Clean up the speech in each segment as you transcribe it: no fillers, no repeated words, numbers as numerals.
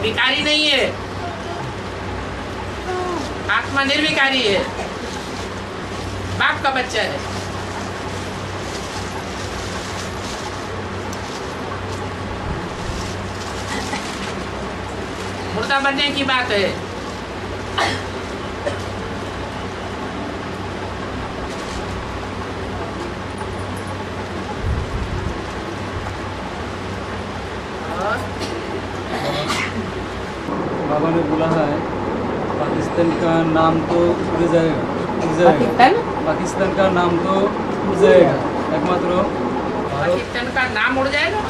विकारी नहीं है, आत्मा निर्विकारी है, बाप का बच्चा है। मुर्दा बनने की बात है। बाबा ने बोला है पाकिस्तान का नाम तो उड़ जाएगा, पाकिस्तान का नाम तो उड़ जाएगा, एकमात्र पाकिस्तान का नाम उड़ जाएगा।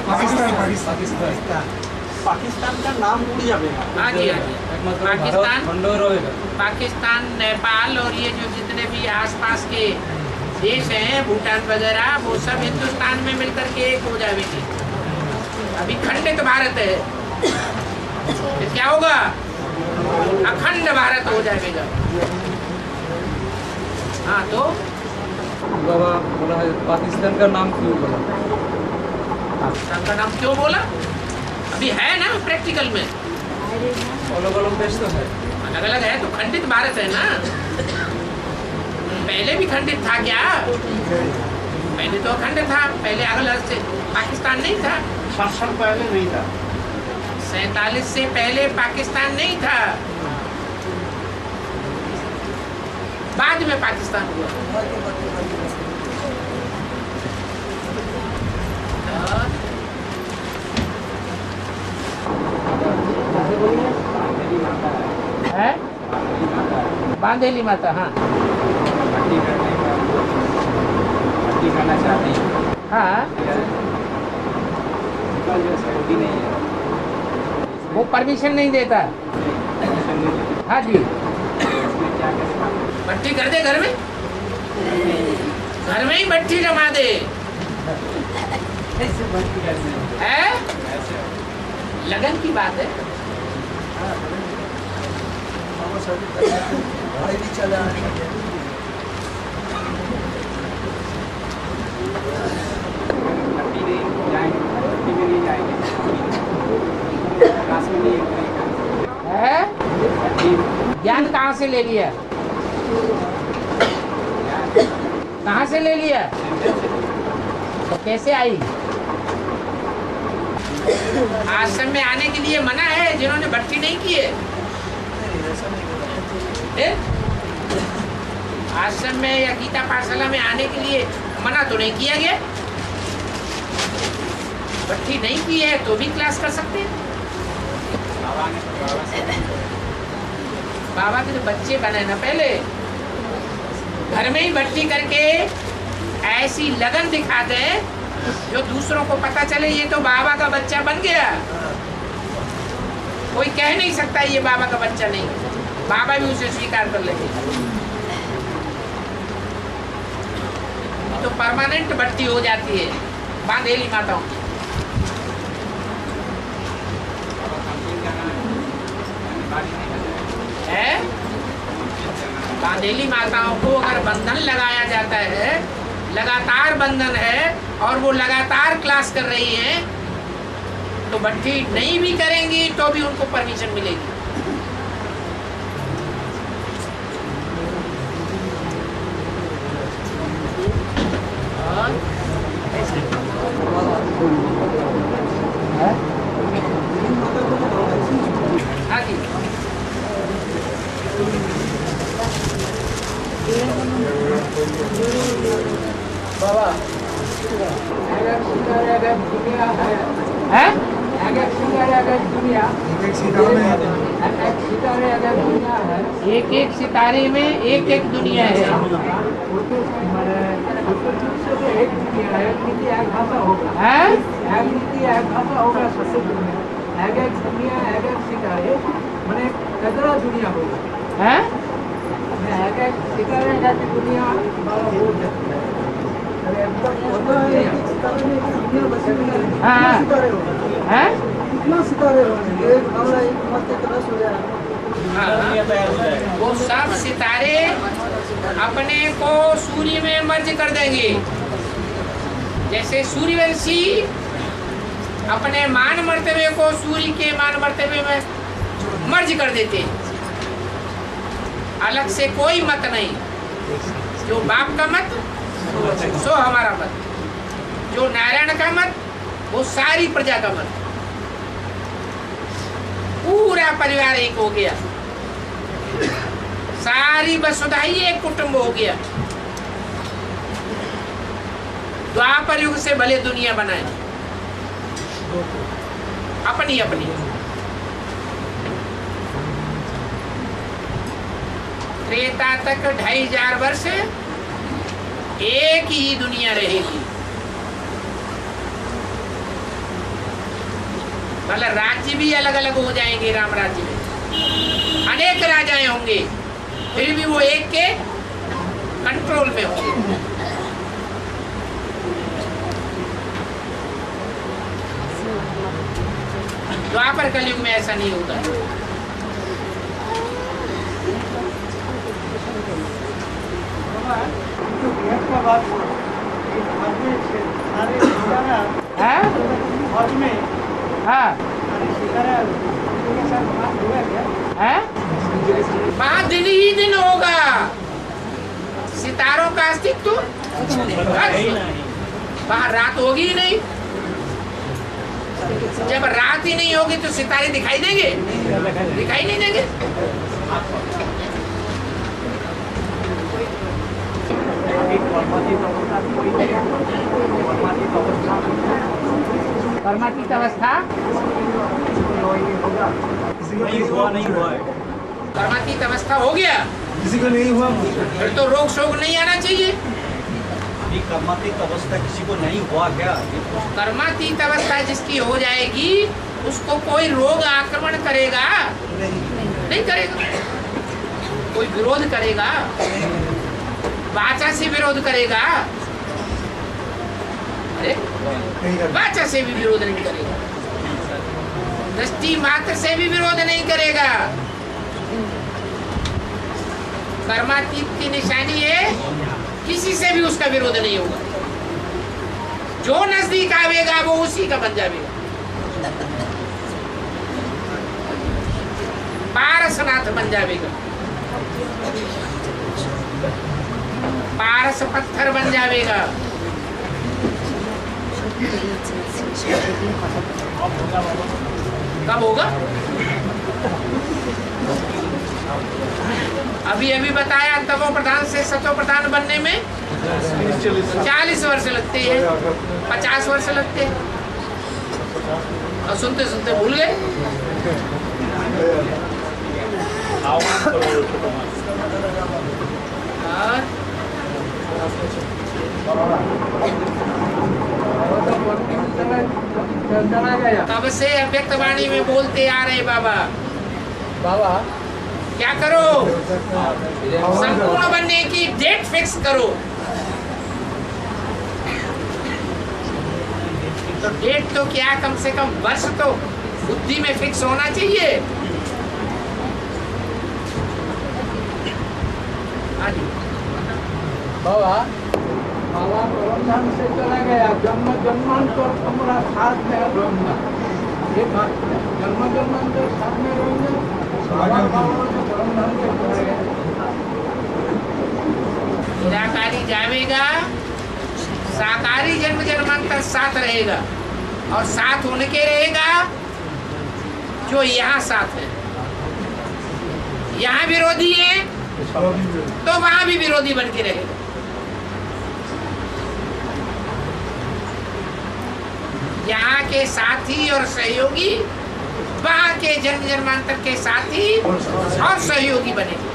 पाकिस्तान का नाम उड़ जाएगा। हाँ जी, हाँ जी। एकमात्र पाकिस्तान खंड रहेगा। पाकिस्तान, नेपाल और ये जो जितने भी आसपास के देश हैं, भूटान वगैरह, वो सब हिंदुस्तान में मिलकर के एक हो जाएंगे। अभी खंडित भारत है, तो क्या होगा? अखंड भारत हो जाएगा। हाँ, तो बाबा बोला है पाकिस्तान का नाम क्यों बोला? पाकिस्तान का नाम क्यों बोला? अभी है ना प्रैक्टिकल में, अलग अलग देश तो है, अलग अलग है तो खंडित भारत है ना। पहले भी खंडित था क्या? पहले तो अखंड था, पहले अलग से पाकिस्तान नहीं था। 7 साल पहले नहीं था। 47 से पहले पाकिस्तान नहीं था, बाद में पाकिस्तान हुआ। है बांधेली माता। हाँ, खाना चाहते हैं। हाँ, वो परमिशन नहीं देता। हाँ जी, भट्टी कर दे घर में, घर में ही भट्टी जमा दे। है लगन की बात है। है ज्ञान कहाँ से ले लिया? कहाँ से ले लिया? तो कैसे आई? आश्रम में आने के लिए मना है जिन्होंने भट्टी नहीं की है। आश्रम में या गीता पाठशाला में आने के लिए मना तो नहीं किया गया। भट्टी नहीं की है तो भी क्लास कर सकते हैं। बाबा के जो बच्चे बने ना, पहले घर में ही भट्टी करके ऐसी लगन दिखाते हैं जो दूसरों को पता चले ये तो बाबा का बच्चा बन गया। कोई कह नहीं सकता ये बाबा का बच्चा नहीं, बाबा भी उसे स्वीकार कर लेंगे। तो परमानेंट भट्टी हो जाती है बांधेली माताओं की। है बांधेली माताओं को अगर बंधन लगाया जाता है, लगातार बंधन है और वो लगातार क्लास कर रही हैं, तो भट्टी नहीं भी करेंगी तो भी उनको परमिशन मिलेगी। हाँ जी, बाबा है एक एक सितारे में एक एक दुनिया है। कितना सितारे होंगे? एक मत के तरह हो जाएगा। वो सब सितारे अपने को सूर्य में मर्ज कर देंगे। जैसे सूर्यवंशी अपने मान मर्तबे को सूर्य के मान मर्तबे में मर्ज कर देते हैं। अलग से कोई मत नहीं, जो बाप का मत सो हमारा मत, जो नारायण का मत वो सारी प्रजा का मत, पूरा परिवार एक हो गया, सारी वसुधा ही एक कुटुंब हो गया। द्वापर युग से भले दुनिया बनाए अपनी अपनी, त्रेता तक 2500 वर्ष एक ही दुनिया रहेगी। मतलब राज्य भी अलग अलग हो जाएंगे, राम राज्य में अनेक राजाएं होंगे, फिर भी वो एक के कंट्रोल में होंगे। द्वापर कलयुग में ऐसा नहीं होगा। वहाँ दिन ही दिन होगा, सितारों का अस्तित्व वहाँ रात होगी ही नहीं। जब रात ही नहीं होगी तो सितारे दिखाई देंगे? दिखाई नहीं देंगे। कर्मातीत अवस्था कर्मातीत अवस्था हो गया, किसी को नहीं हुआ, फिर तो रोग शोक नहीं आना चाहिए। कर्मातीत अवस्था किसी को नहीं हुआ क्या? कर्मातीत अवस्था जिसकी हो जाएगी उसको कोई रोग आक्रमण करेगा? नहीं करेगा। कोई विरोध करेगा? वाचा से विरोध करेगा? अरे वाचा से भी विरोध नहीं करेगा, दृष्टि मात्र से भी विरोध नहीं करेगा। कर्मातीत की निशानी है किसी से भी उसका विरोध नहीं होगा। जो नजदीक आवेगा वो उसी का बन जाएगा। पारसनाथ बन जाएगा, पारस पत्थर बन जाएगा। कब होगा? अभी बताया, तपो प्रधान से सतो प्रधान बनने में 40 वर्ष लगते हैं, 50 वर्ष लगते हैं, और सुनते सुनते भूल गए। तब से अव्यक्त वाणी में बोलते आ रहे बाबा। क्या करो? संपूर्ण बनने की डेट फिक्स करो। तो डेट तो क्या, कम से कम वर्ष तो बुद्धि में फिक्स होना चाहिए। बाबा परमधाम से चला गया, जन्म जन्मांतर तुम्हारा साथ में रहूंगा, ये बात जन्म जन्मांतर साथ में रहूंगा। निराकारी जावेगा, साकारी जन्म जन्मांतर साथ रहेगा, और साथ होने के रहेगा जो यहाँ साथ है। यहाँ विरोधी है तो वहाँ भी विरोधी बन के रहेगा। यहाँ के साथी और सहयोगी वहाँ के जन्म जन्मांतर के साथी और सहयोगी बनेंगे।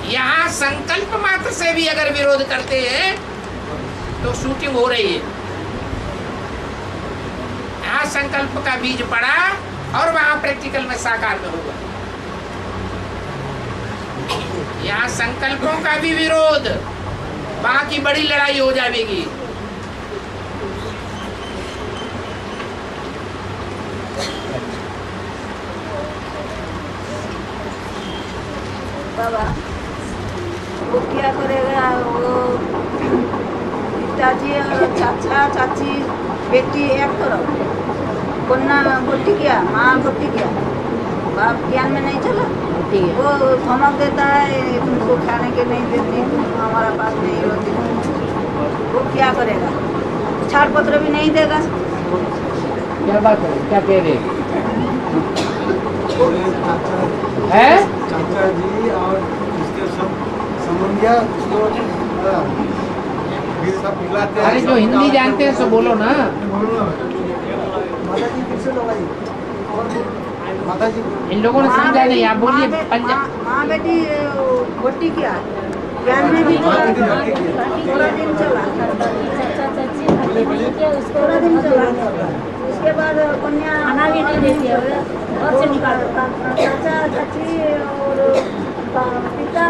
यहाँ संकल्प मात्र से भी अगर विरोध करते हैं तो शूटिंग हो रही है। यहाँ संकल्प का बीज पड़ा और वहाँ प्रैक्टिकल में साकार में होगा। यहाँ संकल्पों का भी विरोध, वहाँ की बड़ी लड़ाई हो जाएगी। बाबा वो क्या करेगा? वो पिताजी और चाचा चाची बेटी एक तरफ, कन्या भर्ती किया, माँ भर्ती किया, आप ज्ञान में नहीं चला। वो धमक देता है तुमको खाने के नहीं देती, तुम हमारा पास नहीं होती, वो क्या करेगा? छाड़ पत्र भी नहीं देगा। क्या बात है, क्या कह रहे हैं? चाचा जी और उसके सब संबंधिया उसको सब मिलाते हैं। अरे जो हिंदी जानते हैं सो बोलो ना। माता जी फिर से दवाई और माता जी इन लोगों ने समझा नहीं, आप बोलिए। पंजाब माँ बेटी भट्टी क्या ज्ञान में भी थोड़ा दिन चला, थोड़ा दिन चला। उसके बाद कन्या खाना भी नहीं देती है और से निकाल चाचा चाची और पिता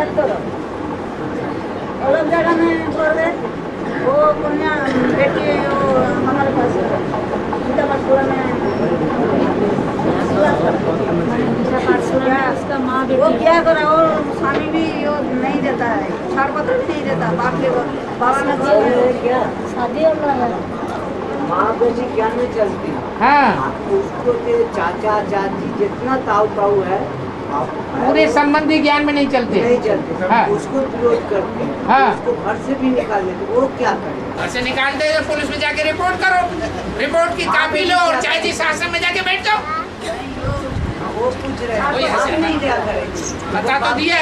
एक तरफ अलग जगह में कर दे। वो कन्या बेटी वो हमारे पास सीतापुरा में वो क्या करा? और स्वामी भी वो नहीं देता है, छाड़ पत्र भी नहीं देता। बाप ने बाबा ने क्या शादी होना है, माँ बेटी ज्ञान में चलती। हाँ, उसको के चाचा चाची जितना ताऊ ताऊ है पूरे संबंधी ज्ञान में नहीं चलते। नहीं चलते, हाँ। उसको विरोध करते हैं। हाँ। उसको घर से भी निकाल देते, वो क्या करे? घर से निकाल दे तो पुलिस में जाके रिपोर्ट करो, रिपोर्ट की कॉपी लो और चाहे जिस आश्रम में जाके बैठ जाओ। वो पूछ रहे हैं, वही आप हंसे। नहीं क्या करेंगे? बता तो दिया,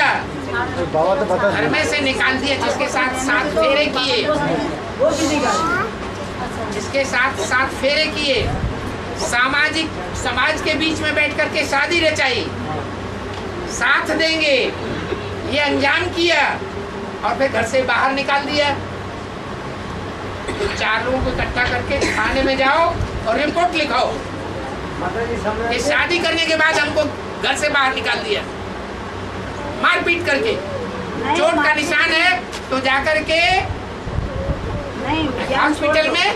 बाबा तो बता घर में से निकाल दिया। जिसके साथ 7 फेरे किए, वो भी निकाल। जिसके साथ 7 फेरे किए, समाज के बीच में बैठ करके शादी रचाई, साथ देंगे ये अंजाम किया और फिर घर से बाहर निकाल दिया। तो 4 लोगों को इकट्ठा करके थाने में जाओ और रिपोर्ट लिखाओ कि शादी करने के बाद हमको घर से बाहर निकाल दिया, मारपीट करके। चोट का निशान है तो जाकर के नहीं, हॉस्पिटल में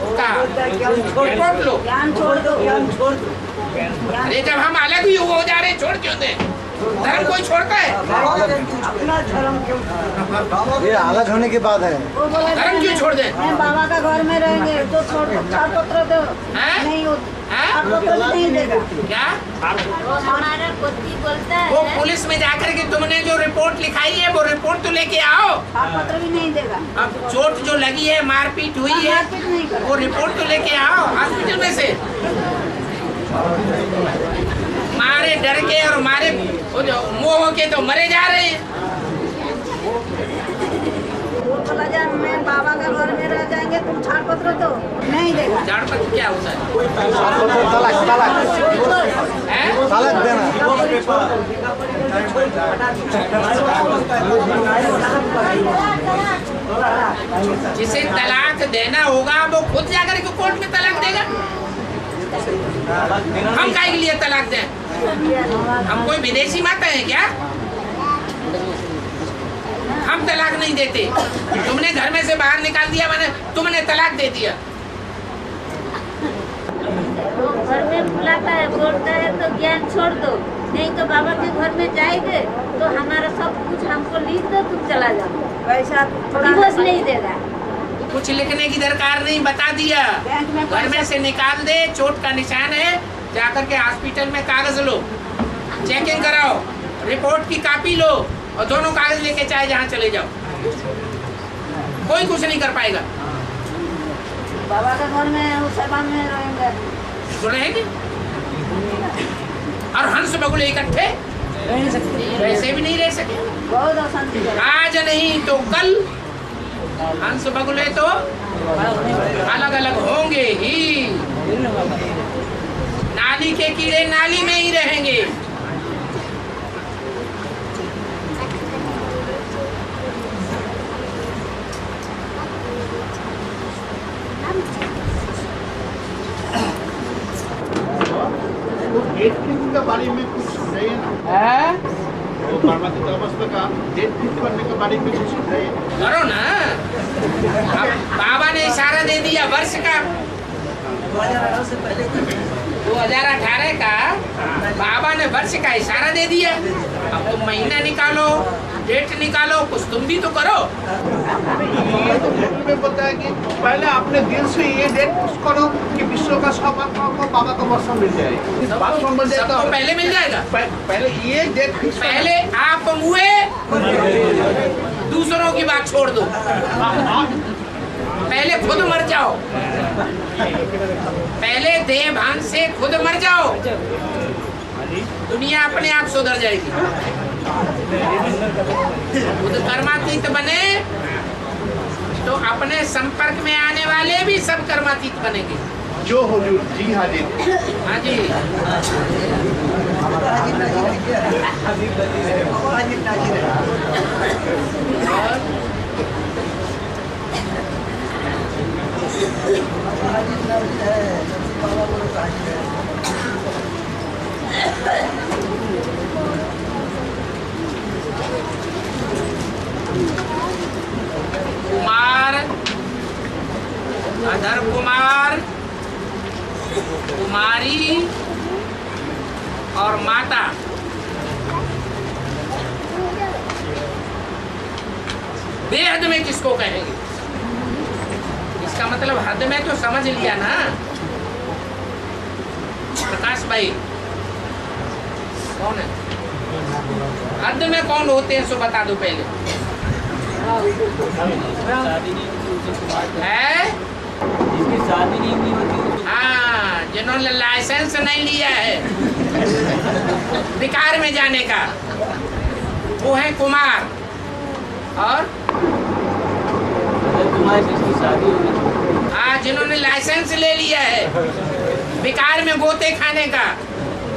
रिपोर्ट लो। ज्ञान छोड़ दो, ज्ञान छोड़ दो। अरे जब हम अलग ही हो जा रहे, छोड़ क्यों दे? धर्म कोई छोड़ता है? अपना धर्म क्यों? ये अलग होने के बाद है। वो बोला धर्म क्यों छोड़ दे? मैं बाबा का घर में रहेंगे तो छाड़ पत्र दो। हैं? नहीं होता, हैं? छाड़ पत्र नहीं देगा। क्या हमारा पति बोलता है वो पुलिस में जाकर के तुमने जो रिपोर्ट लिखाई है वो रिपोर्ट तो लेके आओ। छाड़ पत्र भी नहीं देगा। अब चोट जो लगी है, मारपीट हुई है, मारपीट नहीं करेगा। वो रिपोर्ट तो लेके आओ हॉस्पिटल में से। मारे डर के और मारे वो जो मोह के तो मरे जा रहे हैं। वो बोला जा मैं बाबा का घर में रह जाएंगे, तुम छाड़ पत्र दो, नहीं देगा। झाड़ पत्र क्या होता है? तलाक तलाक हैं? तलाक देना। जिसे तलाक देना होगा वो खुद जाकर के कोर्ट में तलाक देगा। हम काहे के लिए तलाक दें? हम कोई विदेशी माता है क्या? हम तलाक नहीं देते। तुमने घर में से बाहर निकाल दिया, मैंने तुमने तलाक दे दिया। घर में बुलाता है, बोलता है तो ज्ञान छोड़ दो, नहीं तो बाबा के घर में जाएंगे तो हमारा सब कुछ हमको लिख दो, तुम चला जाओ। पैसा डिवोर्स नहीं देगा। कुछ लिखने की दरकार नहीं, बता दिया। बैंक में घर में से निकाल दे, चोट का निशान है, जाकर के हॉस्पिटल में कागज लो, चेकिंग कराओ, रिपोर्ट की कॉपी लो और दोनों कागज लेके चाहे जहाँ चले जाओ, कोई कुछ नहीं कर पाएगा। बाबा के घर में उस सेवा में रहेंगे। तो रहेंगे और हंस बगुले इकट्ठे वैसे भी नहीं रह सके। बहुत अशांति है। आज नहीं तो कल हंस बगुले तो अलग अलग होंगे ही। नाली के कीड़े नाली में ही रहेंगे। डेट फिक्स के बारे में कुछ समझाइए ना। वो परमात्मा अवस्था का डेट फिक्स करने के बारे में कुछ समझाइए। करो ना। अब बाबा ने इशारा दे दिया वर्ष का 2018 का बाबा ने वर्ष का इशारा दे दिया। अब तुम महीना निकालो, डेट निकालो, कुछ तुम भी तो करो। शास्त्र में बताया कि पहले अपने दिल से ये डेट फिक्स करो कि विश्व का सब आत्मा को बाबा का वर्षन मिल जाए। इस बात समझ जाए सबको पहले मिल जाएगा। पहले ये डेट फिक्स पहले आप मुए, दूसरों की बात छोड़ दो। पहले खुद मर जाओ, पहले देह भान से खुद मर जाओ, दुनिया अपने आप सुधर जाएगी। खुद कर्मातीत बने तो अपने संपर्क में आने वाले भी सब कर्मातीत बनेंगे। जो हुजूर जी हाजिर। हाँ जी। कुमार, अधर कुमार, कुमारी और माता, बेहद में किसको कहेंगे? इसका मतलब हद में तो समझ लिया ना प्रकाश भाई, कौन है हद में? कौन होते हैं सो बता दो पहले। है जिसकी शादी नहीं होती, हाँ, जिन्होंने लाइसेंस नहीं लिया है विकार में जाने का, वो है कुमार। और जिसकी शादी होगी, हाँ, जिन्होंने लाइसेंस ले लिया है विकार में गोते खाने का,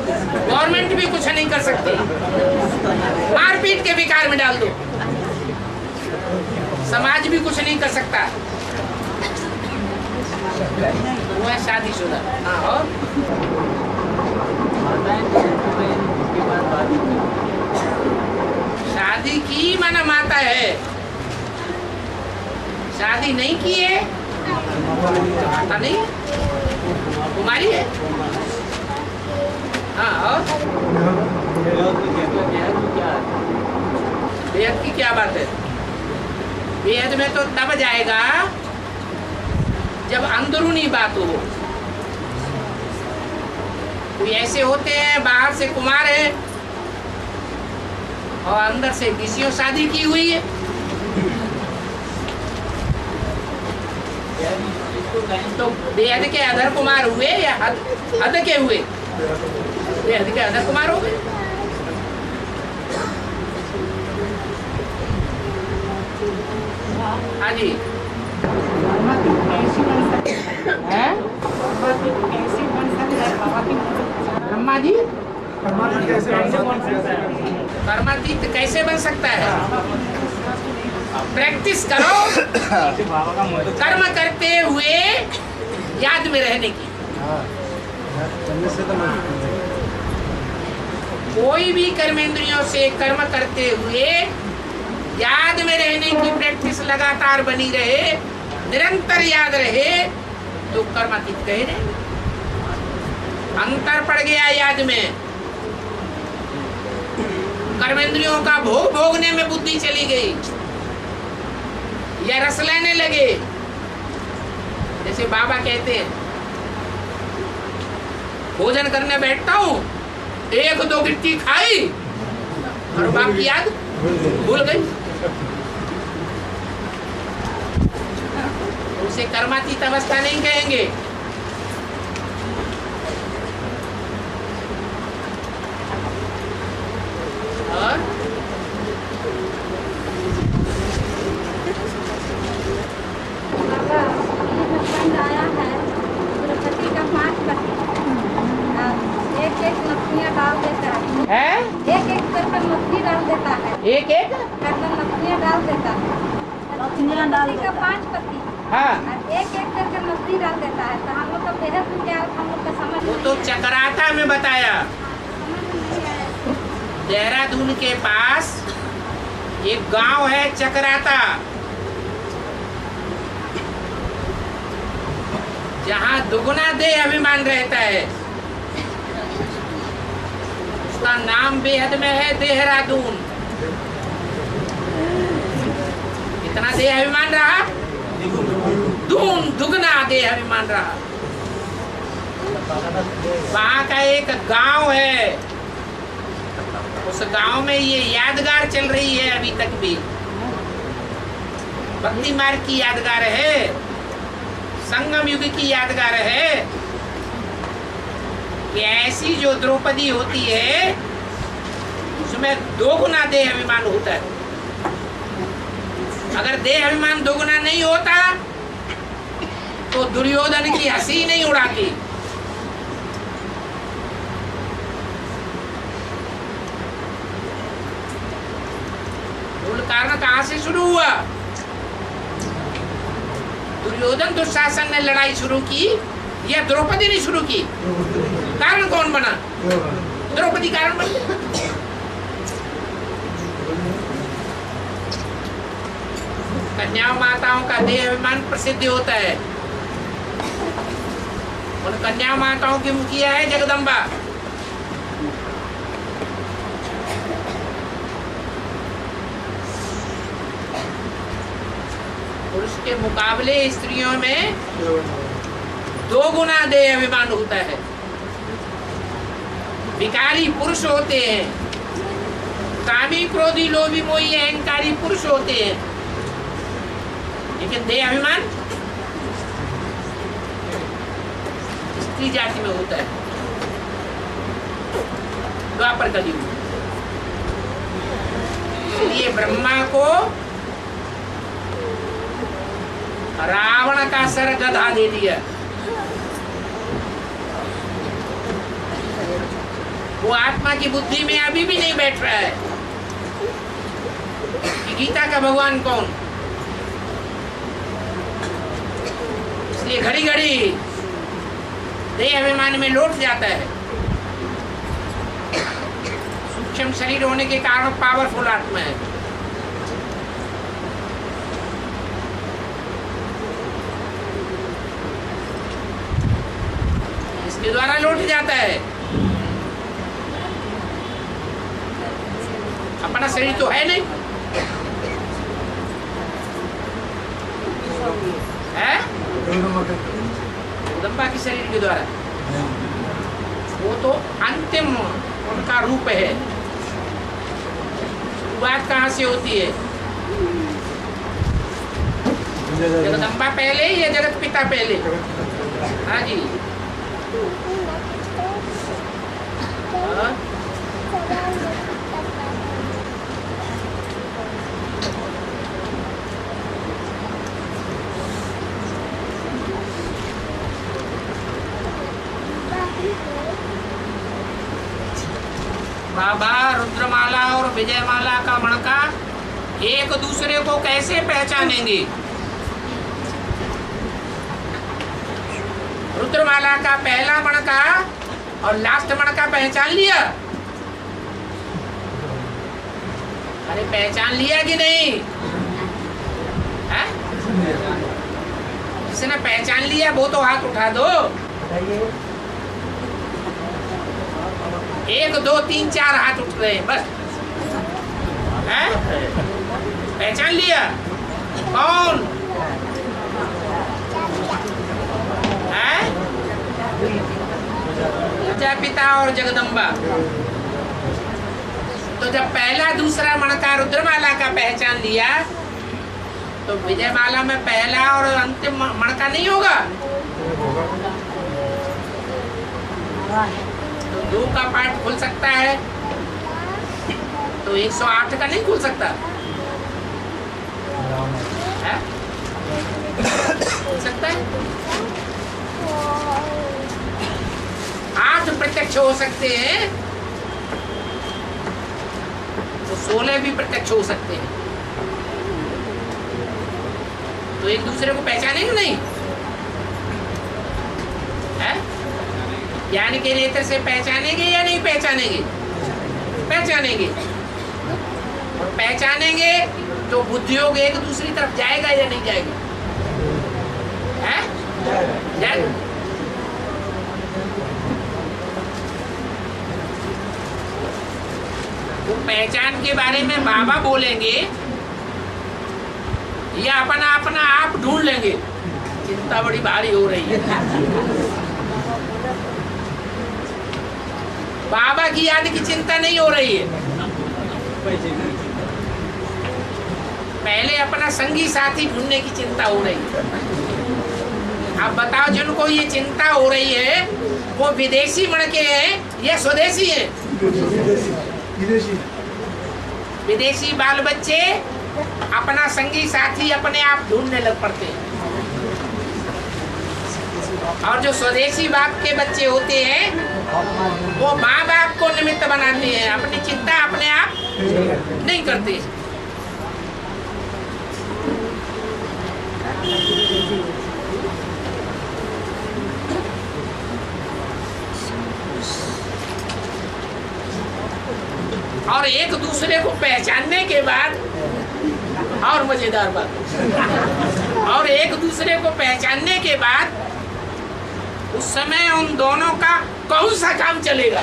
गवर्नमेंट भी कुछ नहीं कर सकती, मारपीट के विकार में डाल दो, समाज भी कुछ नहीं कर सकता, वो है शादीशुदा। हाँ, और शादी की माना माता है, शादी नहीं की है माता नहीं, कुमारी है। हाँ, और बेहद की क्या बात है? बेहद में तो तब जाएगा जब अंदरूनी बात हो। कोई ऐसे होते हैं बाहर से कुमार है और अंदर से किसी शादी की हुई है, तो बेहद के अधर कुमार हुए या हद के हुए? बेहद के अधर कुमार हो गए। हाँ जी, ब्रह्मा जी कर्मातीत कैसे बन सकता है? प्रैक्टिस करो कर्म करते हुए याद में रहने की। कोई भी कर्मेंद्रियों से कर्म करते हुए याद में रहने की प्रैक्टिस लगातार बनी रहे, निरंतर याद रहे, तो कर्मातीत कहे रहे। अंतर पड़ गया याद में, कर्मेंद्रियों का भोग भोगने में बुद्धि चली गई या रस लेने लगे। जैसे बाबा कहते हैं, भोजन करने बैठता हूँ, एक दो गिट्टी खाई और बाकी याद भूल गई। उसे कर्मातीत अवस्था नहीं कहेंगे। और आया है द्रौपदी का 5 पति, एक एक मछलियाँ डाल देता है, एक एक करके मछली डाल देता है, एक एक करके मछलियाँ डाल देता है, मछलियाँ डाल का 5 पति, हाँ, एक एक करके मछली डाल देता है। तो हम लोग का बेहद क्या, हम लोग का समझ वो तो चक्राता में बताया। देहरादून के पास एक गांव है चक्राता, जहां दुगुना देह अभिमान रहता है। उसका नाम बेहद में है देहरादून। कितना देह अभिमान रहा? दुगना देह अभिमान रहा। वहां का एक गांव है, उस गांव में ये यादगार चल रही है अभी तक भी, भक्ति मार्ग की यादगार है, संगम युग की यादगार है कि ऐसी जो द्रौपदी होती है उसमें 2 गुना देह अभिमान होता है। अगर देह अभिमान 2 गुना नहीं होता तो दुर्योधन की हंसी नहीं उड़ाती। मूल कारण कहां से शुरू हुआ? दुर्योधन दुशासन ने लड़ाई शुरू की या द्रौपदी ने शुरू की? कारण कौन बना? द्रौपदी कारण बन गई। कन्या माताओं का देह अभिमान प्रसिद्ध होता है। उन कन्या माताओं की मुखिया है जगदम्बा। पुरुष के मुकाबले स्त्रियों में 2 गुना देह अभिमान होता है। विकारी पुरुष होते हैं, कामी क्रोधी लोभी मोही अहंकारी पुरुष होते हैं, लेकिन देह अभिमान स्त्री जाति में होता है। द्वापर कलयुग, इसलिए ब्रह्मा को रावण का सर गधा दे दिया। वो आत्मा की बुद्धि में अभी भी नहीं बैठ रहा है कि गीता का भगवान कौन। इसलिए घड़ी घड़ी देह अभिमान में लौट जाता है। सूक्ष्म शरीर होने के कारण पावरफुल आत्मा है। इसके द्वारा लौट जाता है। अपना शरीर तो है नहीं, है जगदम्बा की शरीर के द्वारा। वो तो अंतिम उनका रूप है। शुरुआत कहाँ से होती है? जगदम्बा पहले या जगत पिता पहले? हाँ जी। हाँ? बाबा रुद्रमाला और विजयमाला का मणका एक दूसरे को कैसे पहचानेंगे? रुद्रमाला का पहला मणका और लास्ट मणका पहचान लिया? अरे पहचान लिया कि नहीं? है? जिसने पहचान लिया वो तो हाथ उठा दो। 1 2 3 4 हाथ उठ रहे हैं बस। है? पहचान लिया? कौन है? प्रजापिता और जगदम्बा। तो जब पहला दूसरा मणका रुद्रमाला का पहचान लिया तो विजयमाला में पहला और अंतिम मणका नहीं होगा? तो 2 का पार्ट खुल सकता है तो 108 का नहीं खुल सकता है? खुल सकता है। 8 प्रत्यक्ष हो सकते हैं तो 16 भी प्रत्यक्ष हो सकते हैं। तो एक दूसरे को पहचानेंगे नहीं? है? ज्ञान के नेत्र से पहचानेंगे या नहीं पहचानेंगे? पहचानेंगे। और पहचानेंगे तो बुद्धियोग एक दूसरी तरफ जाएगा या नहीं जाएगा? है? जाएगा। तो पहचान के बारे में बाबा बोलेंगे ये अपना अपना आप ढूंढ लेंगे। चिंता बड़ी भारी हो रही है। बाबा की याद की चिंता नहीं हो रही है। पहले अपना संगी साथी ढूंढने की चिंता हो रही है। अब बताओ, जिनको ये चिंता हो रही है वो विदेशी मण के हैं या स्वदेशी हैं? विदेशी बाल बच्चे अपना संगी साथी अपने आप ढूंढने लग पड़ते हैं, और जो स्वदेशी बाप के बच्चे होते हैं वो माँ बाप को निमित्त बनाते हैं, अपनी चिंता अपने आप नहीं करते। और एक दूसरे को पहचानने के बाद और मजेदार बात, और एक दूसरे को पहचानने के बाद उस समय उन दोनों का कौन सा काम चलेगा?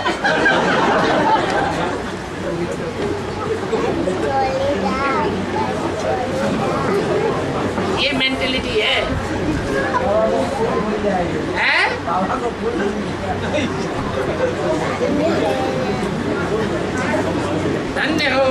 ये मेंटेलिटी है? धन्य हो।